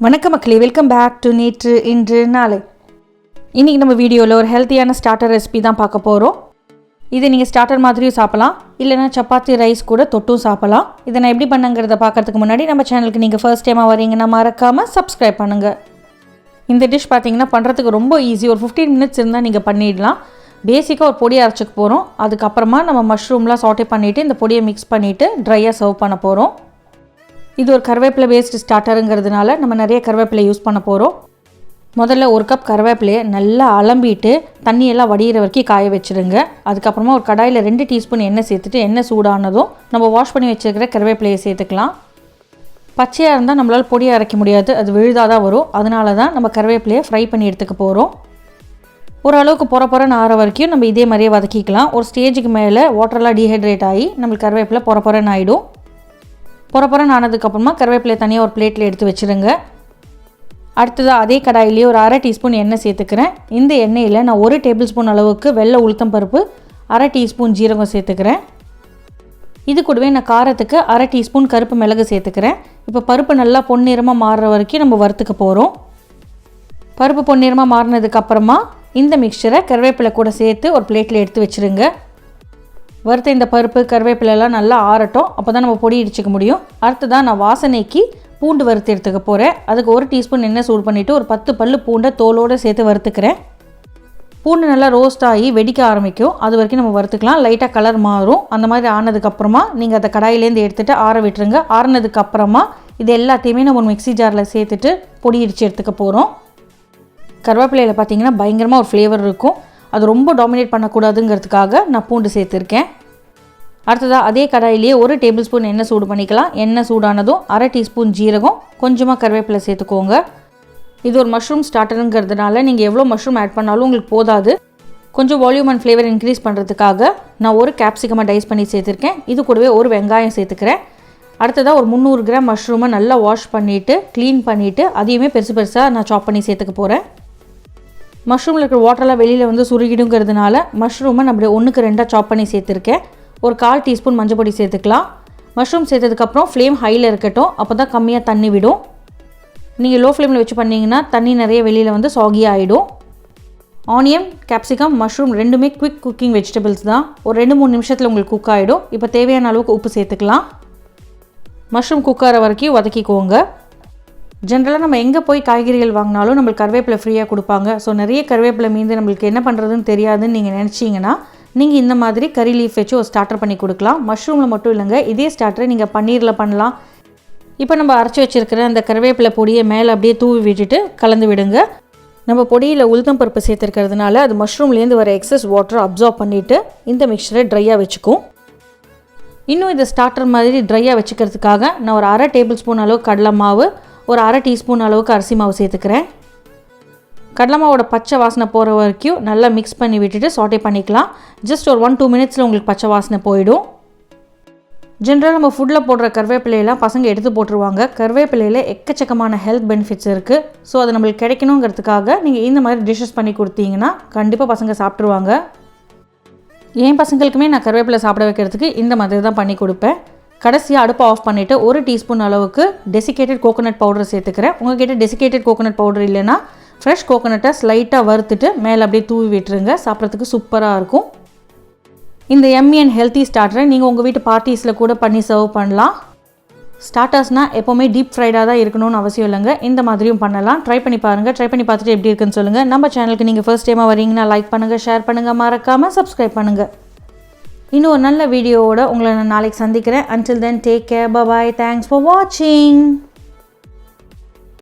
வணக்கம் மக்களே, welcome back to நேற்று இன்று நாளை. இன்றைக்கி நம்ம வீடியோவில் ஒரு ஹெல்த்தியான ஸ்டார்டர் ரெசிபி தான் பார்க்க போகிறோம். இது நீங்கள் ஸ்டார்டர் மாதிரியும் சாப்பிடலாம், இல்லைனா சப்பாத்தி ரைஸ் கூட தொட்டும் சாப்பிடலாம். இதை நான் எப்படி பண்ணுங்கிறத பார்க்குறதுக்கு முன்னாடி நம்ம சேனலுக்கு நீங்கள் ஃபர்ஸ்ட் டைமாக வரீங்கன்னா மறக்காமல் சப்ஸ்கிரைப் பண்ணுங்கள். இந்த டிஷ் பார்த்தீங்கன்னா பண்ணுறதுக்கு ரொம்ப ஈஸி. ஒரு 15 மினிட்ஸ் இருந்தால் நீங்கள் பண்ணிடலாம். பேசிக்காக ஒரு பொடியை அரைச்சிக்க போகிறோம். அதுக்கப்புறமா நம்ம மஷ்ரூம்லாம் சாட்டே பண்ணிவிட்டு இந்த பொடியை மிக்ஸ் பண்ணிவிட்டு ட்ரையாக சர்வ் பண்ண போகிறோம். இது ஒரு கருவேப்பிலை பேஸ்டு ஸ்டார்டருங்கிறதுனால நம்ம நிறைய கருவேப்பிலை யூஸ் பண்ண போகிறோம். முதல்ல ஒரு கப் கருவேப்பிலையை நல்லா அலம்பிட்டு தண்ணியெல்லாம் வடிகிற வரைக்கும் காய வச்சுருங்க. அதுக்கப்புறமா ஒரு கடாயில் 2 டீஸ்பூன் எண்ணெய் சேர்த்துட்டு எண்ணெய் சூடானதும் நம்ம வாஷ் பண்ணி வச்சுருக்கிற கருவேப்பிலையை சேர்த்துக்கலாம். பச்சையாக இருந்தால் நம்மளால் பொடியை அரைக்க முடியாது, அது விழுதாக தான் வரும். அதனால தான் நம்ம கருவேப்பிலையை ஃப்ரை பண்ணி எடுத்துக்க போகிறோம். ஓரளவுக்கு பொறன்னு ஆற வரைக்கும் நம்ம இதே மாதிரியே வதக்கிக்கலாம். ஒரு ஸ்டேஜுக்கு மேலே வாட்டரெலாம் டீஹைட்ரேட் ஆகி நம்மளுக்கு கருவேப்பிலை பொறன்னு ஆகிடும். பொறன்னு ஆனதுக்கப்புறமா கருவேப்பிலை தனியாக ஒரு பிளேட்டில் எடுத்து வச்சுருங்க. அடுத்ததாக அதே கடாயிலேயே ஒரு 1/2 டீஸ்பூன் எண்ணெய் சேர்த்துக்கிறேன். இந்த எண்ணெயில் நான் 1 டேபிள் ஸ்பூன் அளவுக்கு வெள்ளை உளுத்தம் பருப்பு, 1/2 டீஸ்பூன் ஜீரகம் சேர்த்துக்கிறேன். இது கூடவே நான் காரத்துக்கு 1/2 டீஸ்பூன் கருப்பு மிளகு சேர்த்துக்கிறேன். இப்போ பருப்பு நல்லா பொன்னிறமாக மாறுற வரைக்கும் நம்ம வறுத்துக்க போகிறோம். பருப்பு பொன்னிறமாக மாறினதுக்கப்புறமா இந்த மிக்சரை கருவேப்பிலை கூட சேர்த்து ஒரு பிளேட்டில் எடுத்து வச்சுருங்க. வறுத்த இந்த பருப்பு கருவேப்பிலெல்லாம் நல்லா ஆறட்டும், அப்போ தான் நம்ம பொடி இடிச்சிக்க முடியும். அடுத்ததான் நான் வாசனைக்கு பூண்டு வறுத்து எடுத்துக்க போகிறேன். அதுக்கு 1 டீஸ்பூன் எண்ணெய் சூடு பண்ணிவிட்டு ஒரு 10 பல்லு பூண்டை தோலோடு சேர்த்து வறுத்துக்கிறேன். பூண்டு நல்லா ரோஸ்ட் ஆகி வெடிக்க ஆரம்பிக்கும், அது வரைக்கும் நம்ம வறுத்துக்கலாம். லைட்டாக கலர் மாறும். அந்த மாதிரி ஆனதுக்கப்புறமா நீங்கள் அதை கடாயிலேருந்து எடுத்துகிட்டு ஆற விட்டுருங்க. ஆறினதுக்கப்புறமா இது எல்லாத்தையுமே நம்ம ஒரு மிக்ஸி ஜாரில் சேர்த்துட்டு பொடி இடித்து எடுத்துக்க போகிறோம். கருவேப்பிலையில் பார்த்திங்கன்னா பயங்கரமாக ஒரு ஃப்ளேவர் இருக்கும். அது ரொம்ப டாமினேட் பண்ணக்கூடாதுங்கிறதுக்காக நான் பூண்டு சேர்த்துருக்கேன். அடுத்ததாக அதே கடாயிலேயே 1 டேபிள் ஸ்பூன் எண்ணெய் சூடு பண்ணிக்கலாம். எண்ணெய் சூடானதும் 1/2 டீஸ்பூன் ஜீரகம், கொஞ்சமாக கருவேப்பிலை சேர்த்துக்கோங்க. இது ஒரு மஷ்ரூம் ஸ்டார்டருங்கிறதுனால நீங்கள் எவ்வளோ மஷ்ரூம் ஆட் பண்ணாலும் உங்களுக்கு போதாது. கொஞ்சம் வால்யூம் அண்ட் ஃப்ளேவர் இன்க்ரீஸ் பண்ணுறதுக்காக நான் 1 கேப்சிகமாக டைஸ் பண்ணி சேர்த்துருக்கேன். இது கூடவே 1 வெங்காயம் சேர்த்துக்கிறேன். அடுத்ததாக ஒரு 300 கிராம் மஷ்ரூமை நல்லா வாஷ் பண்ணிவிட்டு க்ளீன் பண்ணிவிட்டு அதையுமே பெருசாக நான் சாப் பண்ணி சேர்த்துக்க போகிறேன். மஷ்ரூமில் இருக்கிற வாட்டரெலாம் வெளியில் சுருகிடுங்கிறதுனால மஷ்ரூமை நம்ம 1க்கு 2 சாப் பண்ணி சேர்த்துருக்கேன். ஒரு 1/4 டீஸ்பூன் மஞ்சள் பொடி சேர்த்துக்கலாம். மஷ்ரூம் சேர்த்ததுக்கப்புறம் ஃப்ளேம் ஹையில் இருக்கட்டும், அப்போ தான் கம்மியாக தண்ணி விடும். நீங்கள் லோ ஃப்ளேமில் வச்சு பண்ணிங்கன்னா தண்ணி நிறைய வெளியில் சாகியாக ஆகிடும். ஆனியன், கேப்சிகம், மஷ்ரூம் ரெண்டுமே குவிக் குக்கிங் வெஜிடபிள்ஸ் தான். ஒரு 2-3 நிமிஷத்தில் உங்களுக்கு குக் ஆகிடும். இப்போ தேவையான அளவுக்கு உப்பு சேர்த்துக்கலாம். மஷ்ரூம் குக் ஆகிற வரைக்கும் வதக்கிக்கோங்க. ஜென்ரலாக நம்ம எங்கே போய் காய்கறிகள் வாங்கினாலும் நம்மளுக்கு கருவேப்பிலை ஃப்ரீயாக கொடுப்பாங்க. ஸோ நிறைய கருவேப்பிலை மீந்து நம்மளுக்கு என்ன பண்ணுறதுன்னு தெரியாதுன்னு நீங்கள் நினச்சிங்கன்னா நீங்கள் இந்த மாதிரி கறி லீஃப் வச்சு ஒரு ஸ்டார்டர் பண்ணி கொடுக்கலாம். மஷ்ரூமில் மட்டும் இல்லைங்க, இதே ஸ்டார்டரை நீங்கள் பன்னீரில் பண்ணலாம். இப்போ நம்ம அரைச்சி வச்சுருக்கிற அந்த கருவேப்பிலை பொடியை மேலே அப்படியே தூவி விட்டுட்டு கலந்து விடுங்க. நம்ம பொடியில் உளுத்தம் பருப்பு சேர்த்துருக்கிறதுனால அது மஷ்ரூம்லேருந்து வர எக்ஸஸ் வாட்டரை அப்சார்ப் பண்ணிவிட்டு இந்த மிக்சரை ட்ரையாக வச்சுக்கும். இன்னும் இந்த ஸ்டார்டர் மாதிரி ட்ரையாக வச்சுக்கிறதுக்காக நான் ஒரு 1/2 டேபிள் ஸ்பூன் அளவு கடலை மாவு, ஒரு 1/2 டீஸ்பூன் அளவுக்கு அரிசி மாவு சேர்த்துக்கிறேன். கடலை மாவோட பச்சை வாசனை போகிற வரைக்கும் நல்லா மிக்ஸ் பண்ணி விட்டுட்டு சாட்டே பண்ணிக்கலாம். ஜஸ்ட் ஒரு 1-2 மினிட்ஸில் உங்களுக்கு பச்சை வாசனை போயிடும். ஜென்ரலாக நம்ம ஃபுட்டில் போடுற கருவேப்பிலையெல்லாம் பசங்க எடுத்து போட்டுருவாங்க. கருவேப்பிலையில் எக்கச்சக்கமான ஹெல்த் பெனிஃபிட்ஸ் இருக்குது. ஸோ அது நம்மளுக்கு கிடைக்கணுங்கிறதுக்காக நீங்கள் இந்த மாதிரி டிஷ்ஷஸ் பண்ணி கொடுத்தீங்கன்னா கண்டிப்பாக பசங்க சாப்பிட்ருவாங்க. என் பசங்களுக்குமே நான் கருவேப்பிலை சாப்பிட வைக்கிறதுக்கு இந்த மாதிரி தான் பண்ணி கொடுப்பேன். கடைசியாக அடுப்பை ஆஃப் பண்ணிவிட்டு 1 டீஸ்பூன் அளவுக்கு டெசிகேட்டட் கோகோனட் பவுடர் சேர்த்துக்கிறேன். உங்கள்கிட்ட டெசிகேட்டட் கோகோனட் பவுடர் இல்லைன்னா ஃப்ரெஷ் கோகோனட்டை ஸ்லைட்டாக வறுத்துட்டு மேலே அப்படியே தூவி விட்டுருங்க. சாப்பிட்றதுக்கு சூப்பராக இருக்கும். இந்த எம்மி அண்ட் ஹெல்த்தி ஸ்டார்டரை நீங்கள் உங்கள் வீட்டு பார்ட்டிஸில் கூட பண்ணி சர்வ் பண்ணலாம். ஸ்டார்டர்ஸ்னால் எப்போவுமே டீப் ஃப்ரைடாக தான் இருக்கணும்னு அவசியம் இல்லைங்க, இந்த மாதிரியும் பண்ணலாம். ட்ரை பண்ணி பாருங்கள். ட்ரை பண்ணி பார்த்துட்டு எப்படி இருக்குன்னு சொல்லுங்கள். நம்ம சேனலுக்கு நீங்கள் ஃபர்ஸ்ட் டைமாக வரீங்கன்னா லைக் பண்ணுங்கள், ஷேர் பண்ணுங்கள், மறக்காமல் சப்ஸ்கிரைப் பண்ணுங்கள். இன்னும் ஒரு நல்ல வீடியோவோட உங்களை நான் நாளைக்கு சந்திக்கிறேன். Until then, take care, bye bye, thanks for watching.